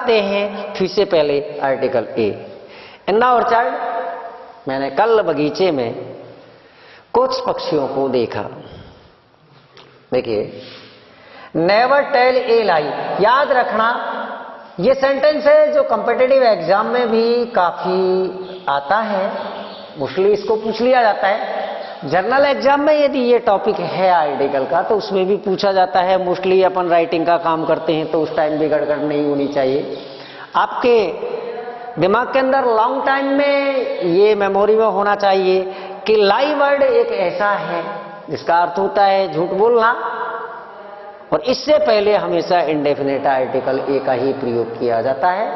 आते हैं फिर से पहले article a. In the orchard, मैंने कल बगीचे में कुछ पक्षियों को देखा। देखिए, नेवर टेल ए लाई, याद रखना ये सेंटेंस है जो कॉम्पिटिटिव एग्जाम में भी काफी आता है, मोस्टली इसको पूछ लिया जाता है। जर्नल एग्जाम में यदि ये टॉपिक है आर्टिकल का तो उसमें भी पूछा जाता है। मोस्टली अपन राइटिंग का काम करते हैं तो उस टाइम भी गड़बड़ नहीं होनी चाहिए। आपके दिमाग के अंदर लॉन्ग टाइम में ये मेमोरी में होना चाहिए कि लाई वर्ड एक ऐसा है जिसका अर्थ होता है झूठ बोलना, और इससे पहले हमेशा इंडेफिनिट आर्टिकल ए का ही प्रयोग किया जाता है।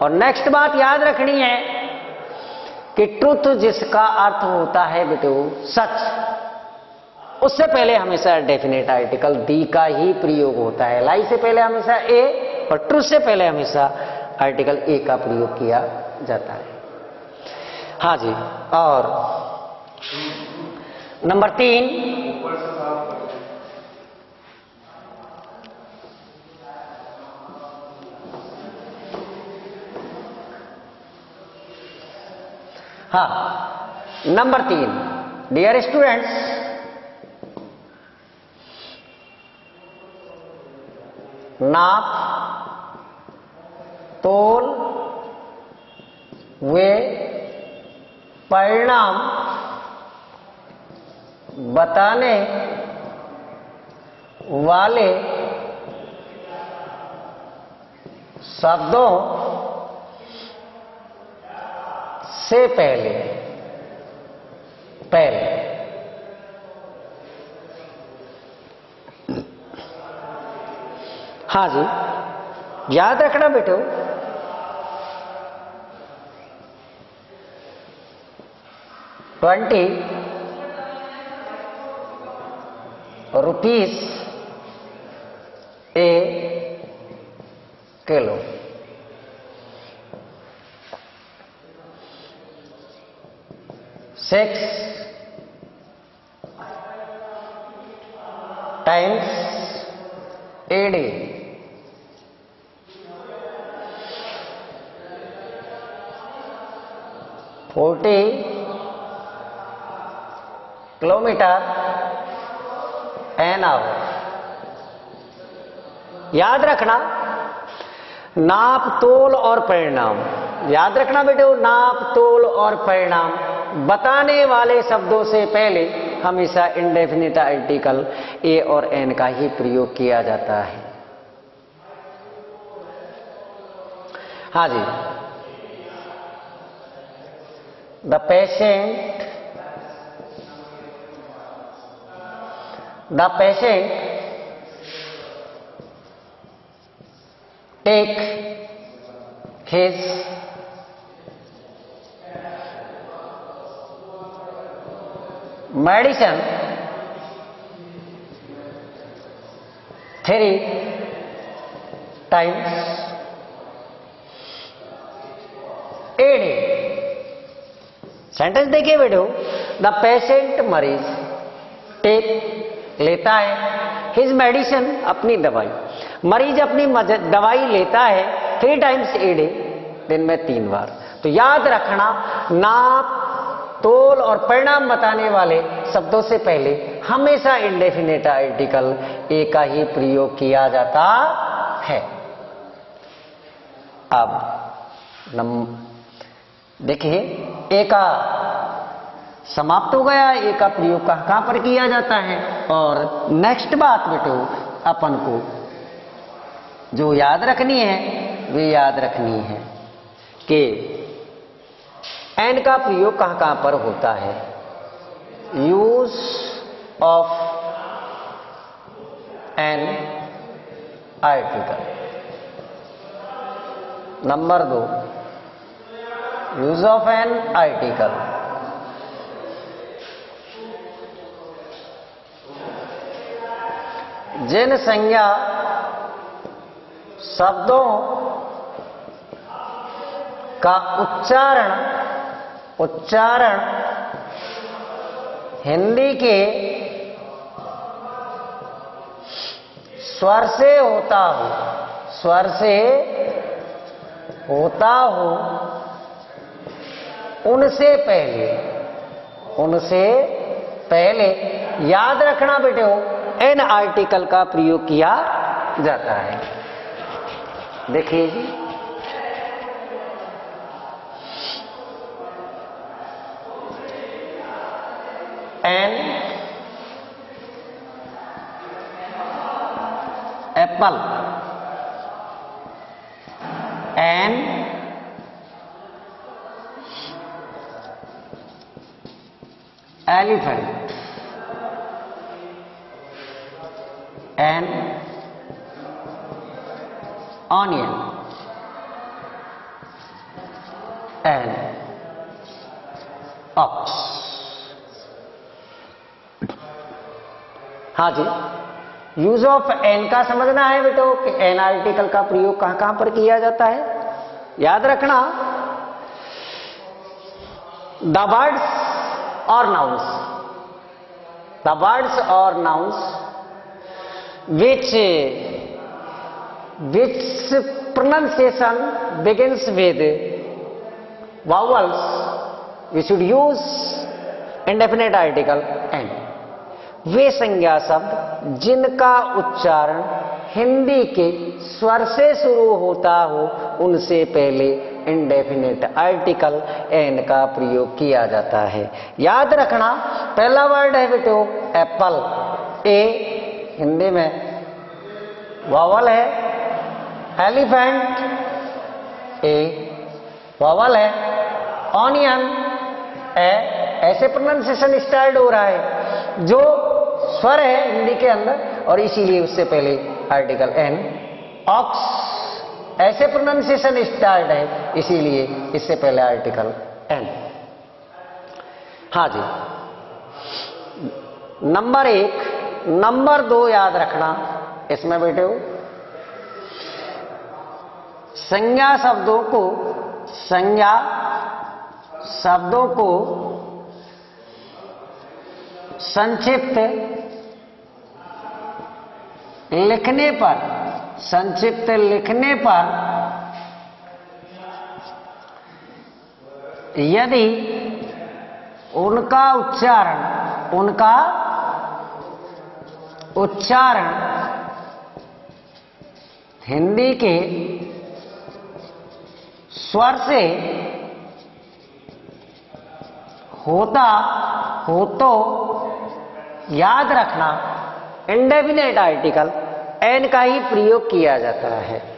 और नेक्स्ट बात याद रखनी है कि ट्रुथ जिसका अर्थ होता है बेटो सच, उससे पहले हमेशा डेफिनेट आर्टिकल दी का ही प्रयोग होता है। लाई से पहले हमेशा ए और ट्रुथ से पहले हमेशा आर्टिकल ए का प्रयोग किया जाता है। हाँ जी, और नंबर 3, हाँ, नंबर 3, डियर स्टूडेंट्स, नाप, तोल, वे, परिणाम बताने वाले शब्दों से पहले हाँ जी, याद रखना बेटो, ₹20 a kilo. Six times AD, 40 kilometre an hour. याद रखना, नाप, तोल और परिणाम, याद रखना बेटे, नाप, तोल और परिणाम बताने वाले शब्दों से पहले हमेशा इंडेफिनिट आर्टिकल ए और एन का ही प्रयोग किया जाता है। हाँ जी, the patient take his medicine 3 times a day। Sentence देखिए बेटो, द पेशेंट मरीज, टेक लेता है, हिज मेडिसिन अपनी दवाई, मरीज अपनी दवाई लेता है 3 times a day, दिन में 3 बार। तो याद रखना, नाप, तोल और परिणाम बताने वाले शब्दों से पहले हमेशा इंडेफिनिट आर्टिकल ए का ही प्रयोग किया जाता है। अब देखिए, ए का समाप्त हो गया, ए का प्रयोग कहां पर किया जाता है। और नेक्स्ट बात बेटो अपन को जो याद रखनी है वे याद रखनी है कि एन का प्रयोग कहां कहां पर होता है। Use of an article. Number 2, use of an article. जिन संज्ञा शब्दों का उच्चारण हिंदी के स्वर से होता हो उनसे पहले याद रखना बेटे हो एन आर्टिकल का प्रयोग किया जाता है। देखिए जी, an apple, an elephant, an onion, an ox. हाँ जी, यूज ऑफ एन का समझना है बेटो कि एन आर्टिकल का प्रयोग कहां कहां पर किया जाता है। याद रखना, द वर्ड्स और नाउन्स, द वर्ड्स और nouns which pronunciation begins with vowels, we should use indefinite article n। वे संज्ञा शब्द जिनका उच्चारण हिंदी के स्वर से शुरू होता हो उनसे पहले इंडेफिनेट आर्टिकल एन का प्रयोग किया जाता है। याद रखना, पहला वर्ड है बेटो एप्पल, ए हिंदी में वावल है, एलिफेंट ए वावल है, ऑनियन ए ऐसे प्रोनाउंसिएशन स्टार्ट हो रहा है जो स्वर है हिंदी के अंदर और इसीलिए उससे पहले आर्टिकल एन। ऑक्स ऐसे प्रोनाउंसिएशन स्टार्ट है इसीलिए इससे पहले आर्टिकल एन। हाँ जी, नंबर 1, नंबर 2 याद रखना इसमें बेटे हो, संज्ञा शब्दों को संक्षिप्त लिखने पर यदि उनका उच्चारण हिंदी के स्वर से होता हो तो याद रखना इंडेफिनेट आर्टिकल एन का ही प्रयोग किया जाता है।